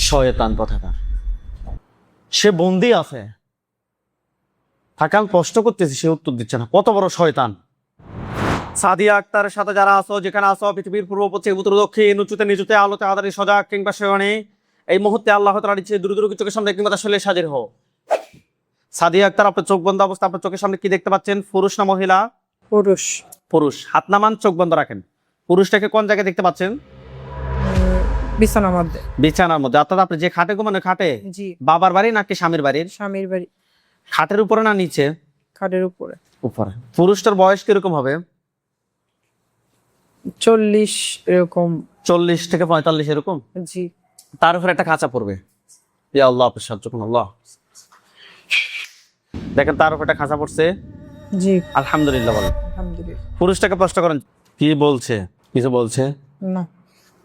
শয়তান কথাকার। সে বন্দি আছে, তাকে আমি প্রশ্ন করতেছি, সে উত্তর দিচ্ছে না। কত বড় শয়তান! সাদিয়া আক্তারের সাথে যারা আছো, যেখানে আছো, পৃথিবীর পূর্ব পশ্চিম উত্তর দক্ষিণ, উঁচুতে নিচুতে, আলোতে আধারে, সজাগ কিংবা সেবনে, এই মুহূর্তে আল্লাহ তাআলার ইচ্ছে দ্রুত চোখের সামনে কিংবা তার শরীরে হাজির হও। সাদিয়া আক্তার, আপনার চোখ বন্ধ অবস্থা, আপনার চোখের সামনে কি দেখতে পাচ্ছেন? পুরুষ না মহিলা? পুরুষ। পুরুষ। হাত নামান, চোখ বন্ধ রাখেন। পুরুষটাকে কোন জায়গায় দেখতে পাচ্ছেন? বিছানার মধ্যে। বিছানার মধ্যে। অর্থাৎ আপনি যে খাটে ঘুমানো, খাটে? জি। বাবার বাড়ি নাকি স্বামীর বাড়ির? স্বামীর বাড়ি। খাটের উপরে না নিচে? খাটের উপরে। উপরে। পুরুষটার বয়স কিরকম হবে? 40 এরকম। 40 থেকে 45 এরকম? জি। তার উপরে একটা খাঁচা পড়বে। ইয়া আল্লাহ, আপনার সাহায্য করুন আল্লাহ। দেখেন তার উপরে একটা খাঁচা পড়ছে। জি। আলহামদুলিল্লাহ বলেন। আলহামদুলিল্লাহ। পুরুষটাকে প্রশ্ন করেন, কি বলছে? কিছু বলছে না।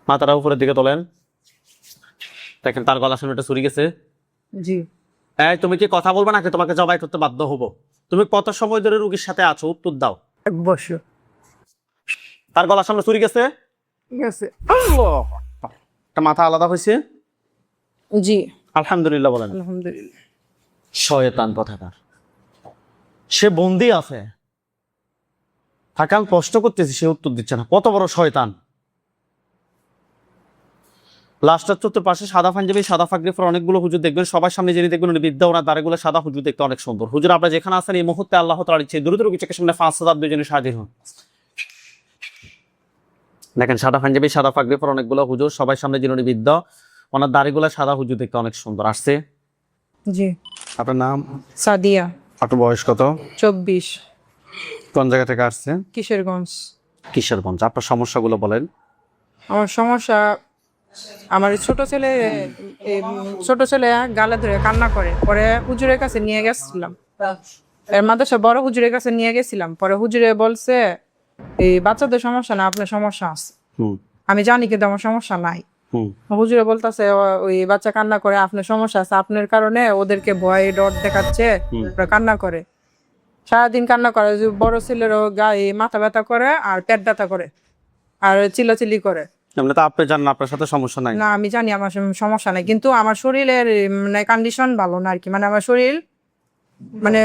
মাথাটা উপরের দিকে তোলেন। দেখেন তার গলার সামনে একটা ছুরি গেছে। জি। এই, তুমি কি কথা বলবে নাকি তোমাকে জবাই করতে বাধ্য হবো? তুমি কত সময় ধরে রোগীর সাথে আছো? উত্তর দাও। 1 বছর। তার গলার সামনে ছুরি গেছে। ঠিক আছে। আল্লাহ, একটা মাথা আলাদা হয়েছে। জি। আলহামদুলিল্লাহ বলেন। আলহামদুলিল্লাহ। শয়তান কথাকার। সে বন্দি আছে, তাকে আমি প্রশ্ন করতেছি, সে উত্তর দিচ্ছে না। কত বড় শয়তান! লাস্টার চতুর্পাশে সাদা পাঞ্জাবি, সাদা পাগড়ি পরা অনেকগুলো হুজুর দেখবেন। সবার সামনে যিনি দেখবেন উনি বিদ্যা, ওনার দাড়িগুলো সাদা। হুজুর দেখতে অনেক সুন্দর। হুজুর, আপনারা যেখানে আছেন এই মুহূর্তে আল্লাহ তাআলার ইচ্ছে দ্রুত চোখের সামনে 5,000 দুজনে হাজির হন। দেখেন সাদা পাঞ্জাবি, সাদা পাগড়ি পরা অনেকগুলো হুজুর, সবার সামনে যিনি উনি বিদ্যা, ওনার দাড়িগুলো সাদা। হুজুর দেখতে অনেক সুন্দর। আসছে। জি। আপনার নাম? সাদিয়া। আপনার বয়স কত? 24। কোন জায়গা থেকে আসছে? কিশোরগঞ্জ। কিশোরগঞ্জ। আপনার সমস্যাগুলো বলেন। আমার সমস্যা, আমার ছোট ছেলে গালে ধরে কান্না করে। পরে হুজুরের কাছে নিয়ে গেছিলাম, এর মাদ্রাসা বড় হুজুরের কাছে নিয়ে গেছিলাম। পরে হুজুরে বলছে এই বাচ্চাদের সমস্যা না, আপনার সমস্যা আছে। আমি জানি কিন্তু আমার সমস্যা নাই। হুজুরে বলতেছে ওই বাচ্চা কান্না করে, আপনার সমস্যা আছে, আপনার কারণে ওদেরকে ভয় ডর দেখাচ্ছে, ওরা কান্না করে, সারাদিন কান্না করে। বড় ছেলেরও গায়ে মাথা ব্যথা করে আর পেট ব্যথা করে আর চিল্লাচিল্লি করে। এমনি তো আপনি জানেন আপনার সাথে সমস্যা নাই। না, আমি জানি আমার সমস্যা নাই, কিন্তু আমার শরীরের মানে কন্ডিশন ভালো না আর কি। মানে আমার শরীর মানে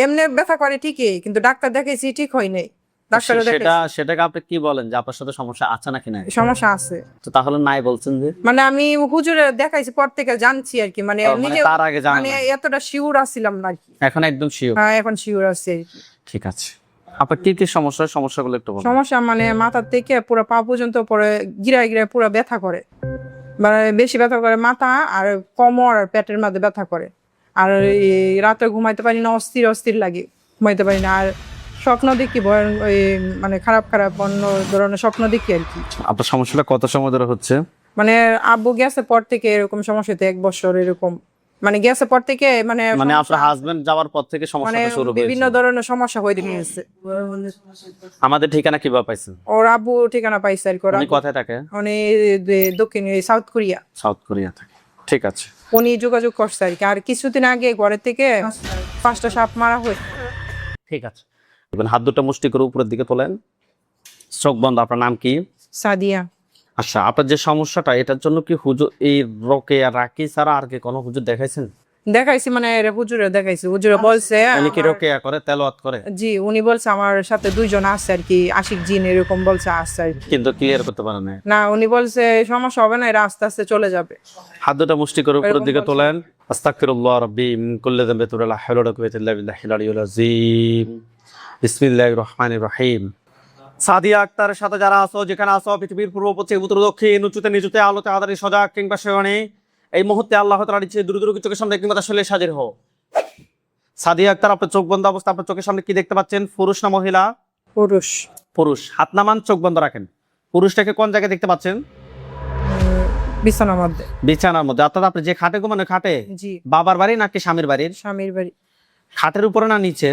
এমনি ব্যথা করে ঠিকই, কিন্তু ডাক্তার দেখাইছি ঠিক হয় নাই। ডাক্তার সেটাকে আপনি কি বলেন যে আপনার সাথে সমস্যা আছে নাকি নাই? সমস্যা আছে। তো তাহলে নাই বলছেন যে? মানে আমি হুজুরে দেখাইছি পর থেকে জানছি আর কি। মানে নিজে তার আগে জানেন মানে এতটা শিওর আছিলাম না আর কি। এখন একদম শিওর? হ্যাঁ, এখন শিওর আছি আর কি। ঠিক আছে। আপনার কি কি সমস্যাগুলো একটু বলুন। সমস্যা মানে মাথার থেকে পুরো পা পর্যন্ত পরে গিরায় গিরায় পুরো ব্যথা করে। মানে বেশি ব্যথা করে মাথা আর কোমর আর পেটের মধ্যে ব্যথা করে। আর রাতে ঘুমাইতে পারি না, অস্থির অস্থির লাগে, ঘুমাইতে পারি না। আর স্বপ্ন দেখি ওই মানে খারাপ অন্য ধরনের স্বপ্ন দেখি আর কি। আপনার সমস্যাটা কত সময় ধরে হচ্ছে? মানে আব্বু গেছে পর থেকে এরকম সমস্যা হতে 1 বছর এরকম। মানে গেছে পর থেকে মানে আপনার হাজবেন্ড যাওয়ার পর থেকে সমস্যাটা শুরু হয়েছে? বিভিন্ন ধরনের সমস্যা হয়ে গেছে। আমাদের ঠিকানা কিভাবে পাইছেন? ওর আব্বু ঠিকানা পাইছে আর কি। উনি কোথায় থাকে? উনি দক্ষিণ সাউথ কোরিয়া। সাউথ কোরিয়া থাকে। ঠিক আছে। উনি যোগাযোগ করছে আর কি। আর কিছুদিন আগে ঘরের থেকে 5টা সাপ মারা হয়েছে। ঠিক আছে। হাত দুটো মুষ্টি করে উপরের দিকে তোলেন, চোখ বন্ধ। আপনার নাম কি? সাদিয়া। আচ্ছা, আপনার যে সমস্যাটা, এটার জন্য কি হুজুর এই রোকেয়া রাকি ছাড়া আর কি কোনো হুজুর দেখাইছেন? দেখাইছি, মানে হুজুরে দেখাইছি। হুজুরে বলছে উনি কি রোকেয়া করে, তেলাওয়াত করে? জি, উনি বলছে আমার সাথে 2 জন আছে আর কি, আশিক জিন এরকম বলছে আছে আর কি। কিন্তু ক্লিয়ার করতে পারেন না? না, উনি বলছে সমস্যা হবে না, এরা আস্তে আস্তে চলে যাবে। হাত দুটো মুষ্টি করে উপরের দিকে তোলেন। আস্তাগফিরুল্লাহ রাব্বি মিন কুল্লি যামবি লা হাওলা ওয়ালা কুওয়াতা ইল্লা বিল্লাহিল আলিয়্যিল আযীম। বিসমিল্লাহির রহমানির রহিম। সাদিয়া আক্তারের সাথে যারা আছো, যেখানে আছো, পৃথিবীর পূর্ব পশ্চিম উত্তর দক্ষিণ, উঁচুতে নিচুতে, আলোতে আধারে, সজাগ কিংবা সেবনে, এই মুহূর্তে আল্লাহ তাআলার ইচ্ছে দ্রুত চোখের সামনে কিংবা তার শরীরে হাজির হও। সাদিয়া আক্তার, আপনার চোখ বন্ধ অবস্থা, আপনার চোখের সামনে কি দেখতে পাচ্ছেন? পুরুষ না মহিলা? পুরুষ। পুরুষ। হাত নামান, চোখ বন্ধ রাখেন। পুরুষটাকে কোন জায়গায় দেখতে পাচ্ছেন? বিছানার মধ্যে। বিছানার মধ্যে। অর্থাৎ আপনি যে খাটে ঘুমানো, খাটে? জি। বাবার বাড়ি নাকি স্বামীর বাড়ির? স্বামীর বাড়ি। খাটের উপরে না নিচে?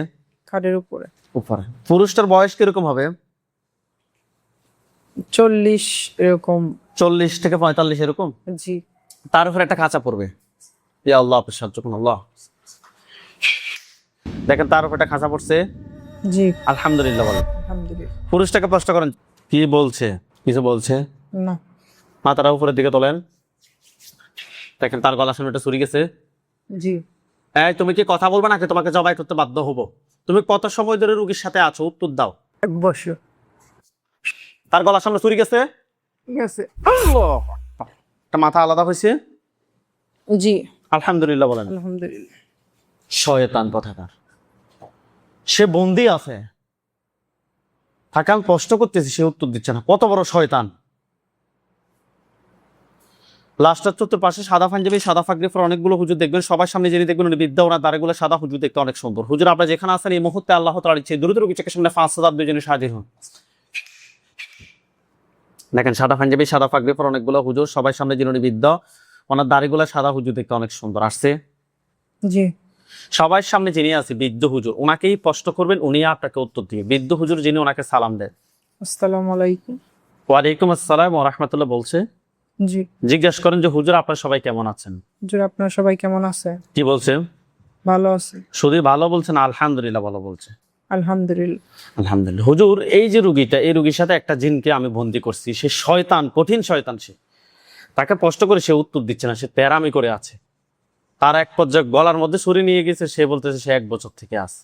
খাটের উপরে। উপরে। পুরুষটার বয়স কিরকম হবে? 40 এরকম। 40 থেকে 45 এরকম? জি। তার উপরে একটা খাঁচা পড়বে। ইয়া আল্লাহ, আপনার সাহায্য করুন আল্লাহ। দেখেন তার উপরে একটা খাঁচা পড়ছে। জি। আলহামদুলিল্লাহ বলেন। আলহামদুলিল্লাহ। পুরুষটাকে প্রশ্ন করেন, কি বলছে? কিছু বলছে? না। মাথাটা উপরের দিকে তোলেন। দেখেন তার গলা সামনে একটা ছুরি গেছে। জি। এই তুমি কি কথা বলবে নাকি তোমাকে জবাই করতে বাধ্য হবো? তুমি কত সময় ধরে রুগীর সাথে আছো, উত্তর দাও। 1 বছর। তার গলার সামনে ছুরি গেছে। ঠিক আছে। একটা মাথা আলাদা হয়েছে। জি। আলহামদুলিল্লাহ বলেন। আলহামদুলিল্লাহ। শয়তান কথাকার, সে বন্দি আছে, তাকে আমি প্রশ্ন করতেছি, সে উত্তর দিচ্ছে না। কত বড় শয়তান! লাস্টার চতুর্পাশে সাদা পাঞ্জাবি, সাদা পাগড়ি পরা অনেকগুলো হুজুর দেখবেন, সবার সামনে যিনি দেখবেন উনি বিদ্যা, ওনার দাড়িগুলো সাদা, হুজুর দেখতে অনেক সুন্দর। হুজুর আপনারা যেখানে আছেন এই মুহূর্তে আল্লাহ তাআলার ইচ্ছে দ্রুত রোগীর চোখের সামনে 5,000 দুইজনে হাজির হন। দেখেন সাদা পাঞ্জাবি, সাদা পাগড়ি পরা অনেকগুলো হুজুর, সবার সামনে যিনি উনি বিদ্যা, ওনার দাড়িগুলো সাদা, হুজুর দেখতে অনেক সুন্দর। আসছে জি। সবার সামনে যিনি আছে বৃদ্ধ হুজুর, ওনাকেই প্রশ্ন করবেন, উনি আপনাকে উত্তর দিবে। বৃদ্ধ হুজুর যিনি, ওনাকে সালাম দেন। আসসালামু আলাইকুম। ওয়ালাইকুম আসসালাম ওয়া রাহমাতুল্লাহ বলছে। জি। জিজ্ঞেস করেন যে হুজুর আপনারা সবাই কেমন আছেন? হুজুর আপনারা সবাই কেমন আছে? কি বলছে? ভালো আছে। শুধু ভালো বলছেন? আলহামদুলিল্লাহ ভালো বলছে। আলহামদুলিল্লাহ। আলহামদুলিল্লাহ। হুজুর এই যে রুগীটা, এই রুগীর সাথে একটা জিনকে আমি বন্দি করছি, সে শয়তান, কঠিন শয়তান। সে, তাকে প্রশ্ন করে সে উত্তর দিচ্ছে না, সে তেরামি করে আছে। তার এক পর্যায়ে গলার মধ্যে ছুরি নিয়ে গেছে, সে বলতেছে সে 1 বছর থেকে আছে।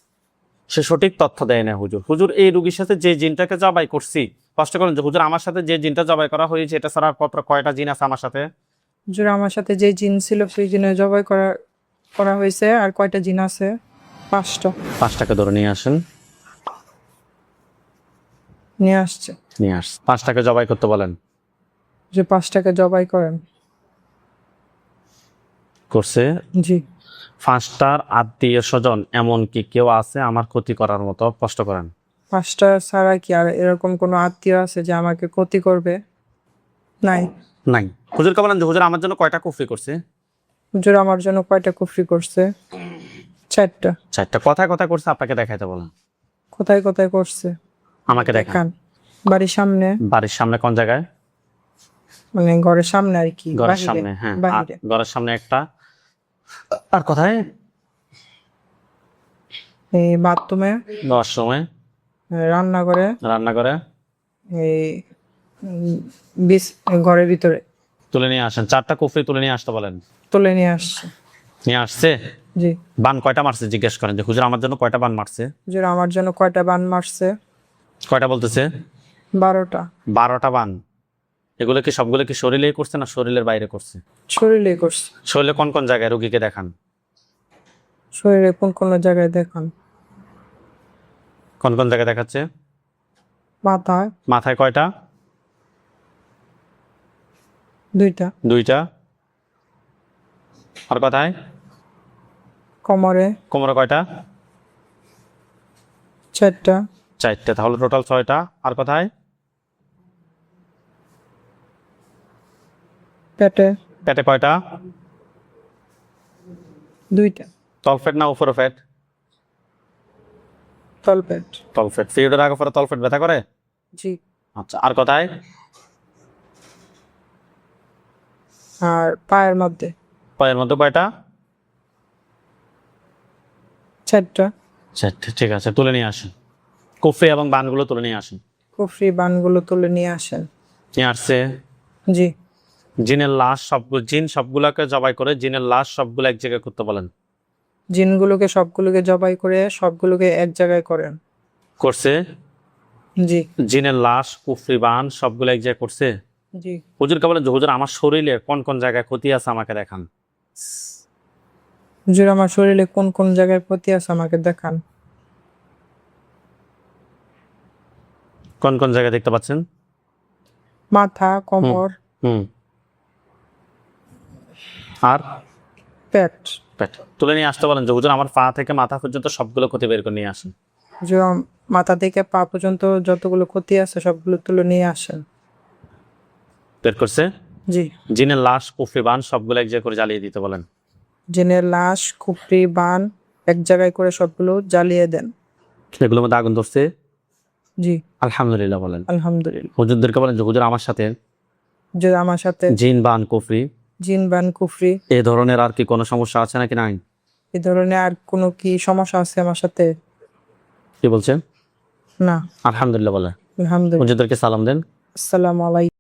সে সঠিক তথ্য দেয় না হুজুর। হুজুর এই রুগীর সাথে যে জিনটাকে জবাই করছি, প্রশ্ন করেন যে হুজুর আমার সাথে যে জিনটা জবাই করা হয়েছে, এটা ছাড়া আর কয়টা জিন আছে আমার সাথে? হুজুর আমার সাথে যে জিন ছিল সেই জিনে জবাই করা হয়েছে। আর কয়টা জিন আছে? 5টা। 5টাকে ধরে নিয়ে আসেন। নিয়ে আসছে। নিয়ে আস, 5টাকে জবাই করতে বলেন। যে 5টাকে জবাই করেন। করছে। জি। 5টার আত্মীয় স্বজন এমন কি কেউ আছে আমার ক্ষতি করার মতো? প্রশ্ন করেন। 5টা ছাড়া কি আর এরকম কোনো আত্মীয় আছে যে আমাকে ক্ষতি করবে? নাই। নাই। হুজুরকে বলেন যে হুজুর আমার জন্য কয়টা কুফরি করছে? হুজুর আমার জন্য কয়টা কুফরি করছে? 4টা। 4টা। কথায় কথায় করছে, আপনাকে দেখাইতে বলেন। কোথায় কোথায় করছে? আমাকে দেখান। দেখান। বাড়ির সামনে। বাড়ির সামনে কোন জায়গায়? মানে ঘরের সামনে আর কি। ঘরের বাহিরে। সামনে। হ্যাঁ, বাহিরে। ঘরের সামনে একটা। আর কোথায়? এই বাথরুমে। ওয়াশরুমে। রান্নাঘরে। রান্নাঘরে। এই ঘরের ভিতরে। তুলে নিয়ে আসেন। 4টা কুফরি তুলে নিয়ে আসতে বলেন। তুলে নিয়ে আসছে। নিয়ে আসছে। জি। বান কয়টা মারছে জিজ্ঞেস করেন যে হুজুর আমার জন্য কয়টা বান মারছে? হুজুর আমার জন্য কয়টা বান মারছে? কয়টা বলতেছে? 12টা। 12টা বান। এগুলো কি সবগুলো কি শরীরে করছে না শরীরের বাইরে করছে? শরীরে করছে। শরীরে কোন কোন জায়গায় রোগীকে দেখান? শরীরে কোন কোন জায়গায় দেখান? কোন কোন জায়গায় দেখাচ্ছে? মাথায়। মাথায় কয়টা? 2টা। 2টা। আর কোথায়? কোমরে। কোমরে কয়টা? 4টা। 4টে। তাহলে টোটাল 6টা। আর কোথায়? পেটে। পেটে কয়টা? 2টা। তলপেট না উপরে পেট? তলপেট। তলপেট। পিরিয়ডের আগে পরে তলপেট ব্যথা করে? জি। আচ্ছা। আর কোথায়? আর পায়ের মধ্যে। পায়ের মধ্যে কয়টা? 4টা। 4টে। ঠিক আছে, তুলে নিয়ে আসেন। কুফরি এবং বানগুলো তুলে নিয়ে আসেন। কুফরি বানগুলো তুলে নিয়ে আসেন। নিয়ে আসছে। জি। জিনের লাশ জিন সবগুলোকে জবাই করে জিনের লাশ সবগুলো এক জায়গায় করতে বলেন। জিনগুলোকে সবগুলোকে জবাই করে সবগুলোকে এক জায়গায় করেন। করছে। জি। জিনের লাশ, কুফরি বান সবগুলো এক জায়গায় করছে। জি। হুজুরকে বলেন যে হুজুর আমার শরীরে কোন কোন জায়গায় ক্ষতি আছে আমাকে দেখান। হুজুর আমার শরীরে কোন কোন জায়গায় ক্ষতি আছে আমাকে দেখান। কোন কোন জায়গায় দেখতে পাচ্ছেন? মাথা, কোমর। আর পেট। পেট। তুলে নিয়ে আসতে বলেন যে হুজুর আমার পা থেকে মাথা পর্যন্ত সবগুলো ক্ষতি বের করে নিয়ে আসেন। হুজুর মাথা থেকে পা পর্যন্ত যতগুলো ক্ষতি আছে সবগুলো তুলে নিয়ে আসেন। বের করছে। জি। জিনের লাশ, কুফরি বান সবগুলো এক জায়গায় করে জ্বালিয়ে দিতে বলেন। জিনের লাশ, কুফরি বান এক জায়গায় করে সবগুলো জ্বালিয়ে দেন। এগুলোর মধ্যে আগুন ধরছে? জি। আলহামদুলিল্লাহ বলেন। আলহামদুলিল্লাহ। হুজুরদেরকে বলেন যে হুজুর আমার সাথে যে আমার সাথে জিন বান কুফরি জিন বান কুফরি এই ধরনের আর কি কোনো সমস্যা আছে নাকি নাই? এই ধরনের আর কোনো কি সমস্যা আছে আমার সাথে? কি বলছেন? না। আলহামদুলিল্লাহ বলে। আলহামদুলিল্লাহ। হুজুরদেরকে সালাম দেন। আসসালামু আলাইকুম।